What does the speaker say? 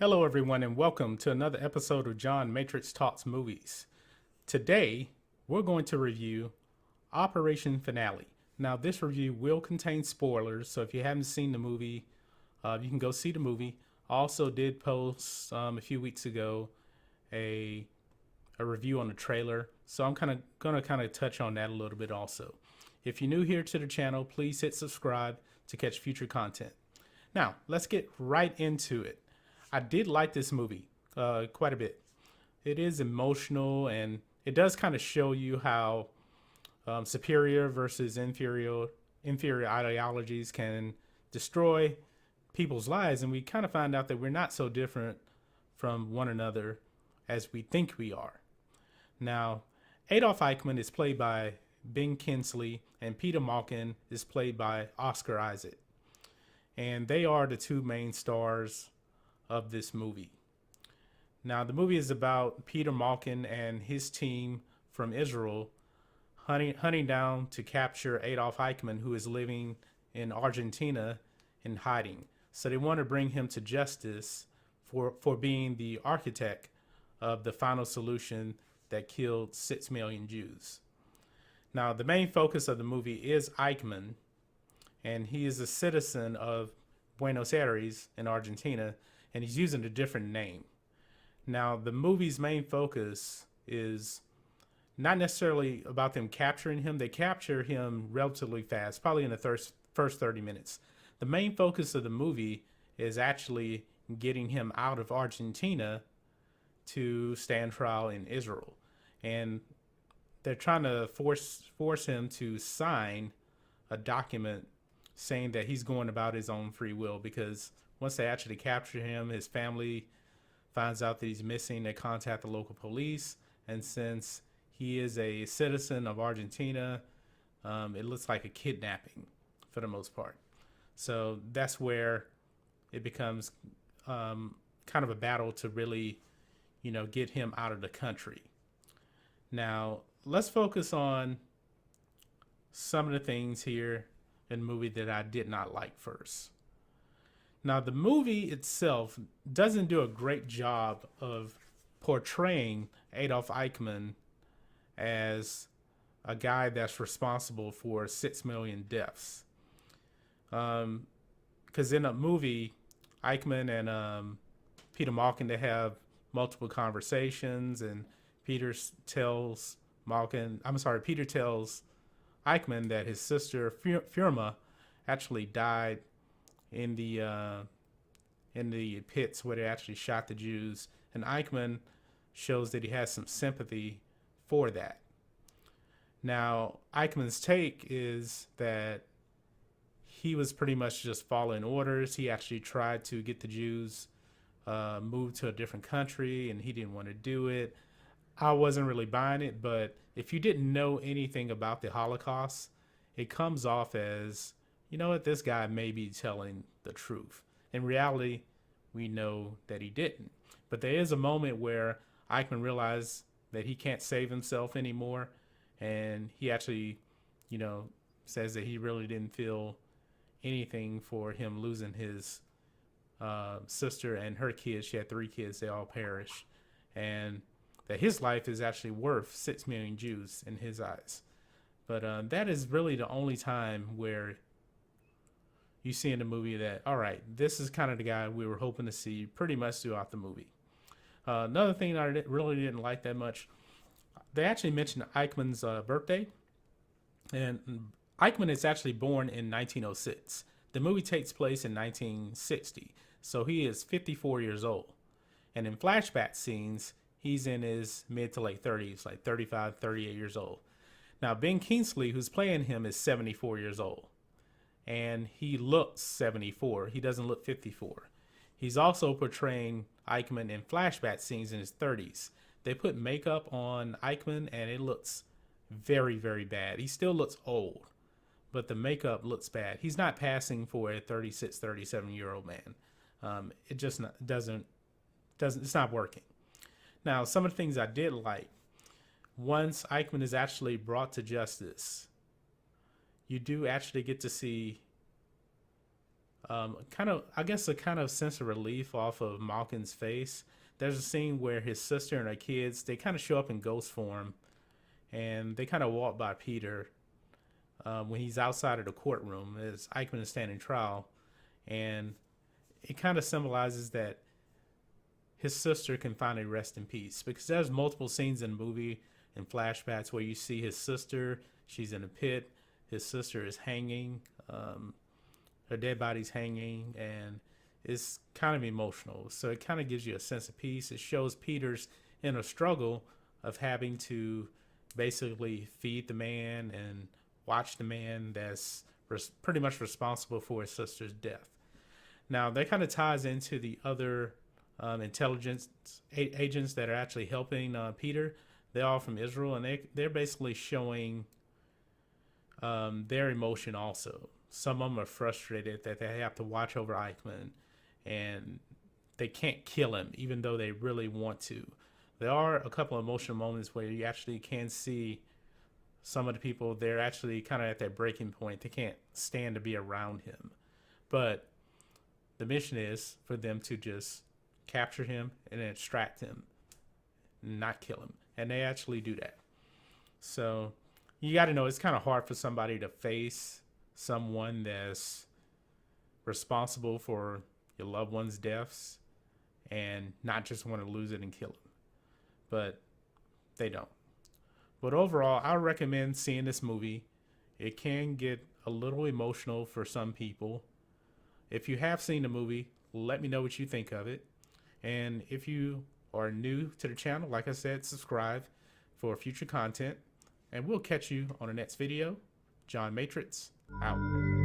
Hello, everyone, and welcome to another episode of John Matrix Talks Movies. Today, we're going to review Operation Finale. Now, this review will contain spoilers, so if you haven't seen the movie, you can go see the movie. I also did post a few weeks ago a review on the trailer, so I'm gonna touch on that a little bit also. If you're new here to the channel, please hit subscribe to catch future content. Now, let's get right into it. I did like this movie quite a bit. It is emotional, and it does kind of show you how superior versus inferior ideologies can destroy people's lives, and we kind of find out that we're not so different from one another as we think we are. Now, Adolf Eichmann is played by Ben Kingsley, and Peter Malkin is played by Oscar Isaac. And they are the two main stars of this movie. Now, the movie is about Peter Malkin and his team from Israel hunting down to capture Adolf Eichmann, who is living in Argentina in hiding. So they want to bring him to justice for being the architect of the final solution that killed 6 million Jews. Now, the main focus of the movie is Eichmann, and he is a citizen of Buenos Aires in Argentina, and he's using a different name. Now, the movie's main focus is not necessarily about them capturing him. They capture him relatively fast, probably in the first 30 minutes. The main focus of the movie is actually getting him out of Argentina to stand trial in Israel. And they're trying to force him to sign a document saying that he's going about his own free will, because once they actually capture him, his family finds out that he's missing. They contact the local police, and since he is a citizen of Argentina, it looks like a kidnapping for the most part. So that's where it becomes kind of a battle to really, get him out of the country. Now, let's focus on some of the things here in the movie that I did not like first. Now, the movie itself doesn't do a great job of portraying Adolf Eichmann as a guy that's responsible for 6 million deaths. Because in a movie, Eichmann and Peter Malkin, they have multiple conversations, and Peter tells Eichmann that his sister Firma actually died in the pits where they actually shot the Jews, and Eichmann shows that he has some sympathy for that. Now, Eichmann's take is that he was pretty much just following orders. He actually tried to get the Jews moved to a different country, and he didn't want to do it. I wasn't really buying it, but if you didn't know anything about the Holocaust, it comes off as, this guy may be telling the truth. In reality, we know that he didn't. But there is a moment where Eichmann realized that he can't save himself anymore, and he actually, says that he really didn't feel anything for him losing his sister and her kids. She had 3 kids, they all perished, and that his life is actually worth 6 million Jews in his eyes. But that is really the only time where you see in the movie that, all right, this is kind of the guy we were hoping to see pretty much throughout the movie. Another thing that I really didn't like that much, they actually mentioned Eichmann's birthday, and Eichmann is actually born in 1906. The movie takes place in 1960, so he is 54 years old. And in flashback scenes, he's in his mid to late 30s, like 35, 38 years old. Now, Ben Kingsley, who's playing him, is 74 years old. And he looks 74. He doesn't look 54. He's also portraying Eichmann in flashback scenes in his 30s. They put makeup on Eichmann, and it looks very, very bad. He still looks old, but the makeup looks bad. He's not passing for a 36, 37-year-old man. It just doesn't, it's not working. Now, some of the things I did like, once Eichmann is actually brought to justice, you do actually get to see kind of, I guess, a kind of sense of relief off of Malkin's face. There's a scene where his sister and her kids, they kind of show up in ghost form, and they kind of walk by Peter when he's outside of the courtroom as Eichmann is standing trial, and it kind of symbolizes that his sister can finally rest in peace, because there's multiple scenes in the movie and flashbacks where you see his sister, she's in a pit, his sister is hanging, her dead body's hanging, and it's kind of emotional. So it kind of gives you a sense of peace. It shows Peter's inner struggle of having to basically feed the man and watch the man that's pretty much responsible for his sister's death. Now, that kind of ties into the other intelligence agents that are actually helping Peter. They're all from Israel, and they're basically showing their emotion also. Some of them are frustrated that they have to watch over Eichmann, and they can't kill him, even though they really want to. There are a couple of emotional moments where you actually can see some of the people, they're actually kind of at their breaking point. They can't stand to be around him. But the mission is for them to just capture him and extract him, not kill him. And they actually do that. So you got to know it's kind of hard for somebody to face someone that's responsible for your loved one's deaths and not just want to lose it and kill him. But they don't. But overall, I recommend seeing this movie. It can get a little emotional for some people. If you have seen the movie, let me know what you think of it. And if you are new to the channel, like I said, subscribe for future content. And we'll catch you on the next video. John Matrix, out.